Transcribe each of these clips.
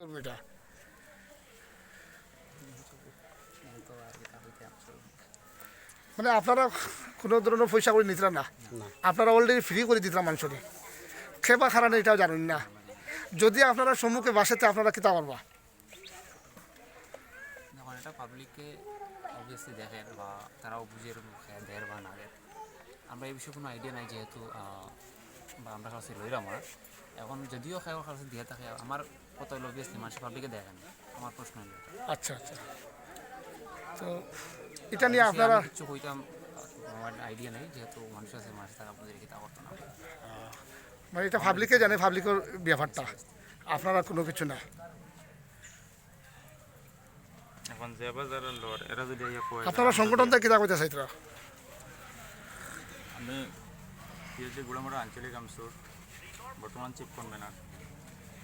এটা মানে আপনারা কোনো ধরনের পয়সা করে নিতেন না, আপনারা অলরেডি ফ্রি করে দিতেন মানুষের খেবা খারাপ এটাও জানেন না। যদি আপনারা সম্মুখে বাসাতে আপনারা কিতা করবা? যখন এটা পাবলিককে অবভিয়াসলি দেখেন বা তারাও বুঝে দেয় বা না দেয়, আমরা এই বিষয়ে কোনো আইডিয়া নাই যেহেতু বা আমরা কাছে লইলাম আমার এখন যদিও খাওয়ার কাছে দিয়ে থাকে আমার কত হলো অবভিয়াসলি মানুষ পাবলিকে দেখেন আমার প্রশ্ন হলো আচ্ছা আচ্ছা, তো এটা নিয়ে আপনারা কিছু কইতাম আমার আইডিয়া নেই যেহেতু মানুষ আছে মানুষ তারা বুঝে রেখে তা করতো না। মানে এটা পাবলিকে জানে, পাবলিকের ব্যাপারটা, আপনারা কোনো কিছু না। এখন যে বাজারের লোর এরা যদি আপনারা সংগঠনটা কিতা কইতে চাইতরা? আমি পিএইচডি গুড়ামারা আঞ্চলিক আমসুর বর্তমান চিফ কনভেনার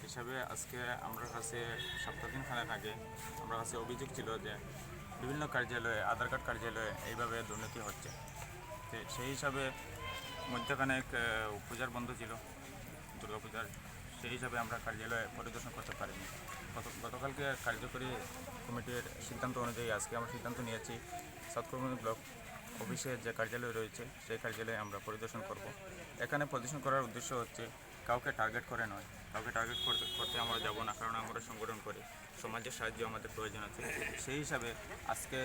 হিসাবে আজকে আমার কাছে সপ্তাহদিন খানেক আগে আমার কাছে অভিযোগ ছিল যে বিভিন্ন কার্যালয়ে আধার কার্ড কার্যালয়ে এইভাবে দুর্নীতি হচ্ছে। তো সেই হিসাবে মধ্যখানেক পূজার বন্ধ ছিল, দুর্গাপূজার, সেই হিসাবে আমরা কার্যালয়ে পরিদর্শন করতে পারিনি। গতকালকে কার্যকরী কমিটির সিদ্ধান্ত অনুযায়ী আজকে আমরা সিদ্ধান্ত নিয়েছি সাতকর্মী ব্লক অফিসের যে কার্যালয় রয়েছে সেই কার্যালয়ে আমরা পরিদর্শন করব। এখানে পরিদর্শন করার উদ্দেশ্য হচ্ছে কাউকে টার্গেট করে নয়, কাউকে টার্গেট করতে আমরা যাব না, কারণ আমরা সংগঠন করি, সমাজের সাহায্য আমাদের প্রয়োজন আছে। সেই হিসাবে আজকে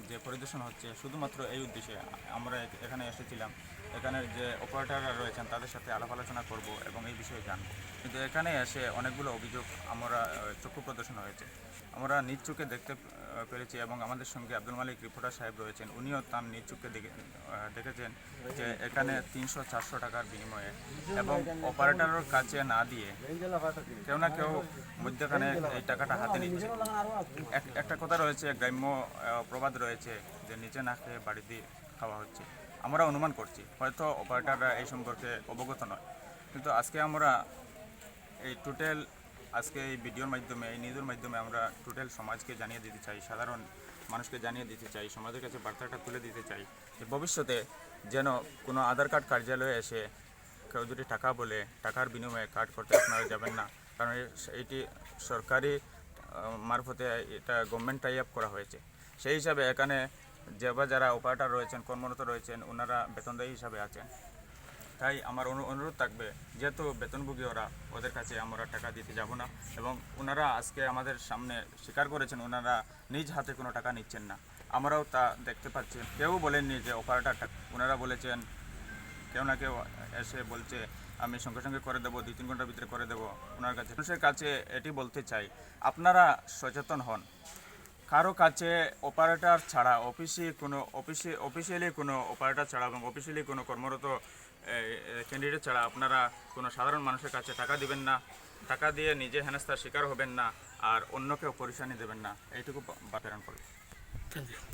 যে পরিদর্শন হচ্ছে শুধুমাত্র এই উদ্দেশ্যে আমরা এখানে এসেছিলাম, এখানের যে অপারেটররা রয়েছেন তাদের সাথে আলাপ আলোচনা করব এবং এই বিষয়ে জানব। কিন্তু এখানে এসে অনেকগুলো অভিযোগ আমরা চক্ষু প্রদর্শন হয়েছে, আমরা নিজ চোখে দেখতে পেরেছি এবং আমাদের সঙ্গে আব্দুল মালিক রিপোর্টার সাহেব রয়েছেন, উনিও তার নিজ চোখে দেখেছেন যে এখানে 300-400 টাকার বিনিময়ে এবং অপারেটরের কাছে না দিয়ে কেউ না কেউ মধ্যখানে এই টাকাটা হাতে নিচ্ছে। একটা কথা রয়েছে, গ্রাম্য প্রবাদ রয়েছে যে নিচে না খেয়ে বাড়িতে খাওয়া হচ্ছে। আমরা অনুমান করছি হয়তো অপারেটররা এই সম্পর্কে অবগত নয়, কিন্তু আজকে আমরা এই টোটাল আজকে এই ভিডিওর মাধ্যমে এই নিউজের মাধ্যমে আমরা টোটাল সমাজকে জানিয়ে দিতে চাই, সাধারণ মানুষকে জানিয়ে দিতে চাই, সমাজের কাছে বার্তাটা তুলে দিতে চাই যে ভবিষ্যতে যেন কোনো আধার কার্ড কার্যালয়ে এসে কেউ যদি টাকা বলে টাকার বিনিময়ে কার্ড করতে আপনারা যাবেন না, কারণ এইটি সরকারি মারফতে এটা গভর্নমেন্ট টাই আপ করা হয়েছে। সেই হিসাবে এখানে যারা অপারেটর রয়েছেন, কর্মরত রয়েছেন, ওনারা বেতনদায়ী হিসাবে আছেন। তাই আমার অনুরোধ থাকবে, যেহেতু বেতনভোগী ওদের কাছে আমরা টাকা দিতে যাব না এবং ওনারা আজকে আমাদের সামনে স্বীকার করেছেন ওনারা নিজ হাতে কোনো টাকা নিচ্ছেন না, আমরাও তা দেখতে পাচ্ছি। কেউ বলেননি যে অপারেটর টাকা, ওনারা বলেছেন কেউ না কেউ এসে বলছে আমি সঙ্গে সঙ্গে করে দেবো, 2-3 ঘন্টার ভিতরে করে দেবো। ওনার কাছে মানুষের কাছে এটি বলতে চাই, আপনারা সচেতন হন। কারো কাছে অপারেটর ছাড়া অফিসিয়ালি কোনো অপারেটর ছাড়া এবং অফিসিয়ালি কোনো কর্মরত ক্যান্ডিডেট ছাড়া আপনারা কোনো সাধারণ মানুষের কাছে টাকা দিবেন না, টাকা দিয়ে নিজে হেনস্থার শিকার হবেন না, আর অন্যকেও পরিশানি দেবেন না, এইটুকু প্রেরণ করি। Thank you.